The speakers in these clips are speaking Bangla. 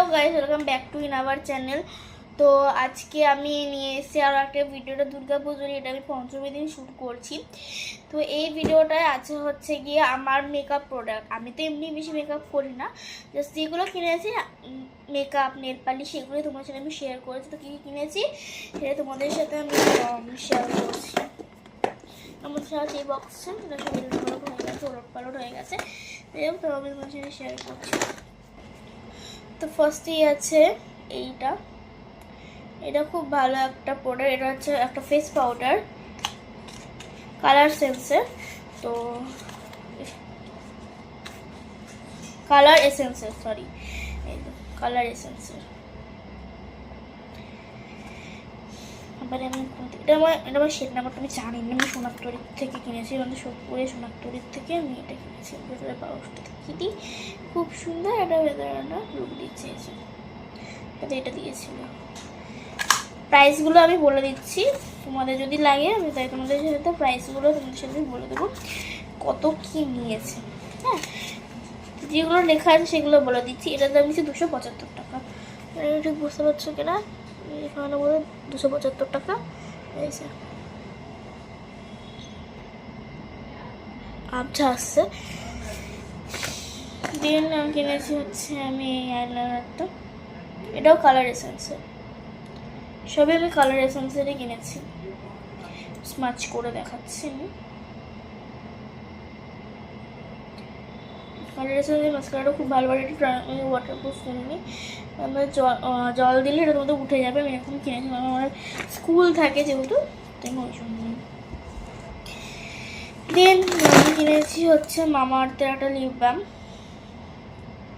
Hello guys, welcome back to in our channel. তো আজকে আমি নিয়ে এসেছি আর একটা ভিডিওটা দুর্গাপুজোর, এটা আমি পঞ্চমী দিন শ্যুট করছি। তো এই ভিডিওটায় আছে হচ্ছে গিয়ে আমার মেকআপ প্রোডাক্ট। আমি তো এমনি বেশি মেকআপ করি না, জাস্ট যেগুলো কিনেছি মেকআপ নেল পালিশ সেগুলোই তোমার সাথে আমি শেয়ার করেছি। তো কী কী কিনেছি সেটা তোমাদের সাথে আমি শেয়ার করছি। আমার সাথে এই বক্সটা সেটা সব হয়ে গেছে, ওলট পালট হয়ে গেছে, এরকম তো আমি তোমার সাথে শেয়ার করছি। তো ফার্স্টেই আছে এইটা, এটা খুব ভালো একটা প্রোডাক্ট। এটা হচ্ছে একটা ফেস পাউডার কালার সেন্সের, তো কালার এসেন্সের, সরি কালার এসেন্সের। এবারে আমি এটা আমার শেড নাম্বারটা আমি জানি না, আমি সোনারতরীর থেকে কিনেছি, আমাদের সোদপুরে সোনারতরীর থেকে আমি এটা কিনেছি। ভেতরে পাউডারটা দেখিয়ে দিই, খুব সুন্দর একটা ভেতরে লুক দিচ্ছে। এটা দিয়েছিল। প্রাইসগুলো আমি বলে দিচ্ছি, তোমাদের যদি লাগে আমি তাই তোমাদের সাথে প্রাইসগুলো তোমাদের সাথে বলে দেবো কত কী নিয়েছে। হ্যাঁ, যেগুলো লেখা আছে সেগুলো বলে দিচ্ছি। এটার দাম নিচ্ছে 275 টাকা। ঠিক বুঝতে পারছো কিনা, এখানে বলে 275 টাকা হয়েছে। আচ্ছা আসছে দেন আমি কিনেছি হচ্ছে আমি এই আইলাইনারটা, এটাও কালার এসেন্সের। সবই আমি কালার এসেন্সেরই কিনেছি। স্মাচ করে দেখাচ্ছি আমি। কালার এসেন্সের মাস্কারাটা খুব ভালো, ওয়াটারপ্রুফ কিনিনি। আমরা জল দিলে এটা তোমাদের উঠে যাবে। আমি এখন কিনেছি, আমার স্কুল থাকে যেহেতু, তাই ওই জন্য। দেন আমি কিনেছি হচ্ছে মামা আর্থের একটা লিপ বাম,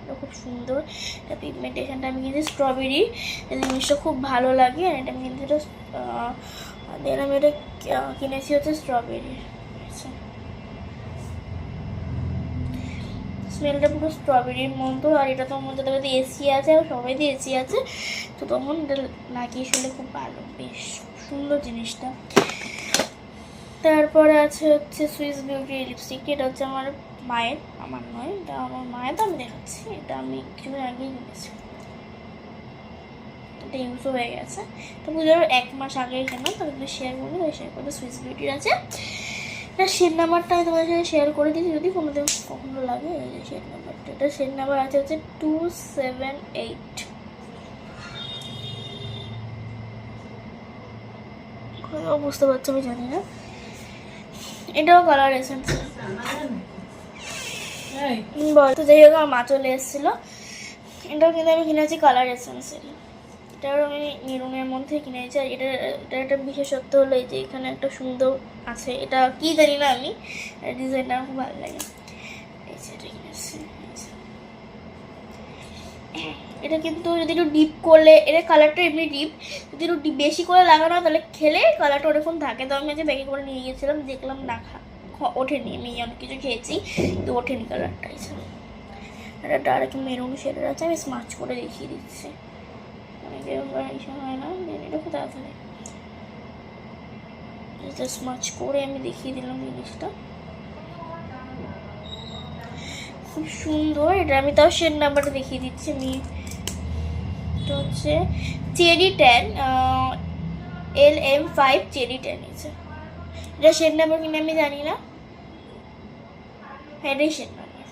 এটা খুব সুন্দর। এটা পিগমেন্টেশনটা আমি কিনেছি স্ট্রবেরি, এই জিনিসটা খুব ভালো লাগে। আর এটা আমি কিন্তু এটা দেন আমি এটা কিনেছি হচ্ছে স্ট্রবেরি। স্মেলটা পুরো স্ট্রবেরির মতো, আর এটা তো মধ্যে দেখবে এসি আছে, আর সবাই দিয়ে এসি আছে, তো তখন এটা লাগিয়ে শুনলে খুব ভালো, বেশ সুন্দর জিনিসটা। তারপরে আছে হচ্ছে সুইস বিউটি লিপস্টিক, এটা হচ্ছে আমার মায়ের, আমার নয়, এটা আমার মায়ের। তো আমি দেখাচ্ছি, এটা আমি কিছুদিন আগেই কিনেছি, এটা ইউজও হয়ে গেছে। তো পুজোর 1 মাস আগে কেন, তাহলে শেয়ার করবো, তাই শেয়ার করবো। সুইস বিউটির আছে, এটা শেড নাম্বারটা আমি তোমাদের সাথে শেয়ার করে দিচ্ছি, যদি কোনোদিন কখনো লাগে। এই যে শেড নাম্বারটা, এটা শেড নাম্বার আছে হচ্ছে 278। বুঝতে পারছো আমি জানি না, এটাও কালার এসেন্স। তো যাই হোক, আমার মা চলে এসেছিলো। এটাও কিন্তু আমি কিনেছি কালার এসেন্সের, এটাও আমি মেরুনের মধ্যে কিনেছি। আর এটা একটা বিশেষত্ব হলো এই যে এখানে একটা সুন্দর আছে, এটা কি জানি না আমি, ডিজাইনটা খুব ভালো লাগে। এই যে এটা কিনেছি, এটা কিন্তু যদি একটু ডিপ করলে, এটা কালারটা এমনি ডিপ, যদি একটু বেশি করে লাগানো তাহলে খেলে কালারটা অনেকক্ষণ থাকে। তো আমি আজকে ব্যাগে করে নিয়ে গিয়েছিলাম, দেখলাম না ওঠেনি, আমি অনেক কিছু খেয়েছি কিন্তু ওঠেনি কালারটা। এটা ডার্ক মেরুন শেডের আছে, আমি স্মাচ করে দেখিয়ে দিচ্ছি, অনেকে হয় না, এটা খুব তাড়াতাড়ি স্মাচ করে আমি দেখিয়ে দিলাম জিনিসটা, খুব সুন্দর। এটা আমি তাও শেড নাম্বারটা দেখিয়ে দিচ্ছি আমি, এটা হচ্ছে চেরি 10 LM5 চেরি 10 আছে। এটা শেড নাম্বার কিনা আমি জানি না, হ্যাঁ এটাই শেড নাম্বার,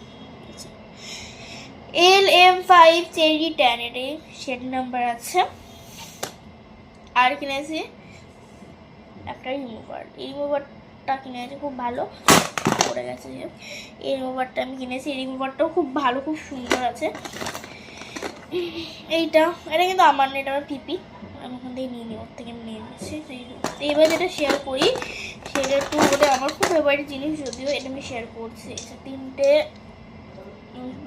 LM5 চেরি 10 এটাই শেড নাম্বার আছে। আর কিনেছি একটা রিমুভার, এই রিমুভারটা কিনেছি, খুব ভালো পড়ে গেছে। এই রিমুভারটা আমি কিনেছি, এই রিমুভারটাও খুব ভালো, খুব সুন্দর আছে। এটা কিন্তু আমার না, এটা আমার পিপি, আমি ওখান থেকে নিয়ে নিই, ওর থেকে আমি নিয়ে নিচ্ছি। এইবার যেটা শেয়ার করি সেটা একটু বলে, আমার খুব ফেভারিট জিনিস, যদিও এটা আমি শেয়ার করছি। তিনটে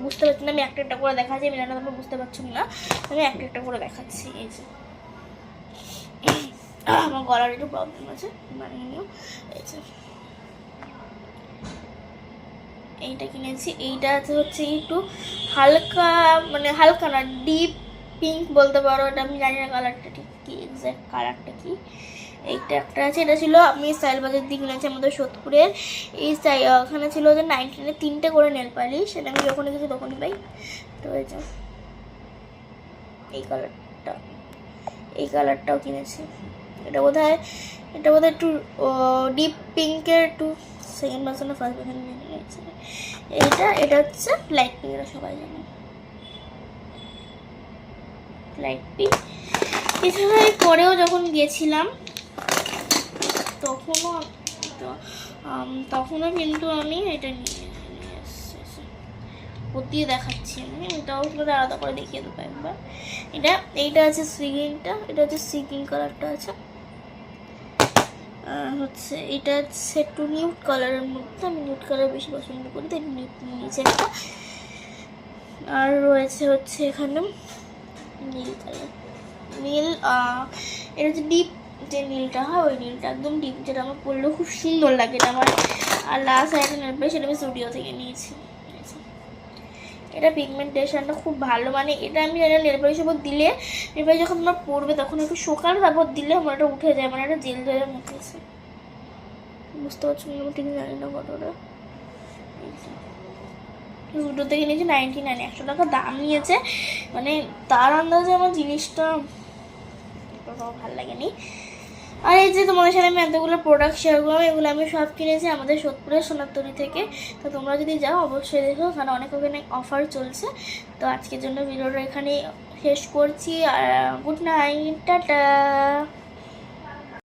বুঝতে পারছি না, আমি একটা একটা করে দেখাচ্ছি, আমি জানি না তোমরা বুঝতে পারছো না, আমি একটা একটা করে দেখাচ্ছি। এই যে আমার গলার একটু প্রবলেম আছে, মানিয়ে নিও। এই যে এইটা কিনেছি, এইটা হচ্ছে একটু হালকা, মানে হালকা না, ডিপ পিঙ্ক বলতে পারো। এটা আমি জানি না কালারটা ঠিক কী, এক্স্যাক্ট কালারটা কি। এইটা একটা আছে, এটা ছিল আমি স্টাইল বাজার দিয়ে কিনেছি, আমাদের সোদপুরের। এই ওখানে ছিল যে 19-এ 3টে করে নেল পালিশ, সেটা আমি যখনই কিছু তখনই পাই। তো এই যে এই কালারটাও কিনেছি। এটা বোধহয় একটু ডিপ পিঙ্কের, একটু সেকেন্ড ভার্সন না ফার্স্ট ভার্সন নিয়েছে। এটা হচ্ছে লাইট পিঙ্ক, এটা সবাই জানে লাইট পিঙ্ক। এছাড়া পরেও যখন গেছিলাম তখনও কিন্তু আমি এটা নিয়ে এসেছি, দিয়ে দেখাচ্ছি আমি, এটাও আলাদা করে দেখিয়ে দেবো একবার। এইটা আছে সি গ্রিনটা, এটা হচ্ছে সি গ্রিন কালারটা আছে, হচ্ছে এটা হচ্ছে একটু নিউড কালারের মধ্যে, আমি নিউড কালার বেশি পছন্দ করি, তাই নিউড নিয়েছি একটা। আর রয়েছে হচ্ছে এখানে নীল কালার, এটা হচ্ছে ডিপ যে নীলটা হয়, ওই নীলটা একদম ডিপ, যেটা আমার পরলেও খুব সুন্দর লাগে। এটা আমার আর লাস্ট একটা নেল পালিশ, সেটা আমি স্টুডিও থেকে নিয়েছি। এটা পিগমেন্টেশনটা খুব ভালো, মানে এটা আমি নেল পালিশের উপর দিলে, নেল পালিশ যখন আমার পরবে তখন একটু শোকানো, তারপর দিলে আমার এটা উঠে যায়, মানে একটা জেল জেলের মতো আছে, বুঝতে পারছো না? আমি ঠিক জানি না কতটা, দুটো থেকে নিয়েছি 99, 100 টাকা দাম নিয়েছে, মানে তার আন্দাজে আমার জিনিসটা ভালো লাগেনি। আর এই যে তোমাদের সাথে আমি এতগুলো প্রোডাক্ট শেয়ার করলাম, এগুলো আমি সব কিনেছি আমাদের সোদপুরের সোনারতরী থেকে। তো তোমরা যদি যাও অবশ্যই দেখো, ওখানে অনেক অফার চলছে। তো আজকের জন্য ভিডিওটা এখানে শেষ করছি, আর গুড নাইট, টাটা।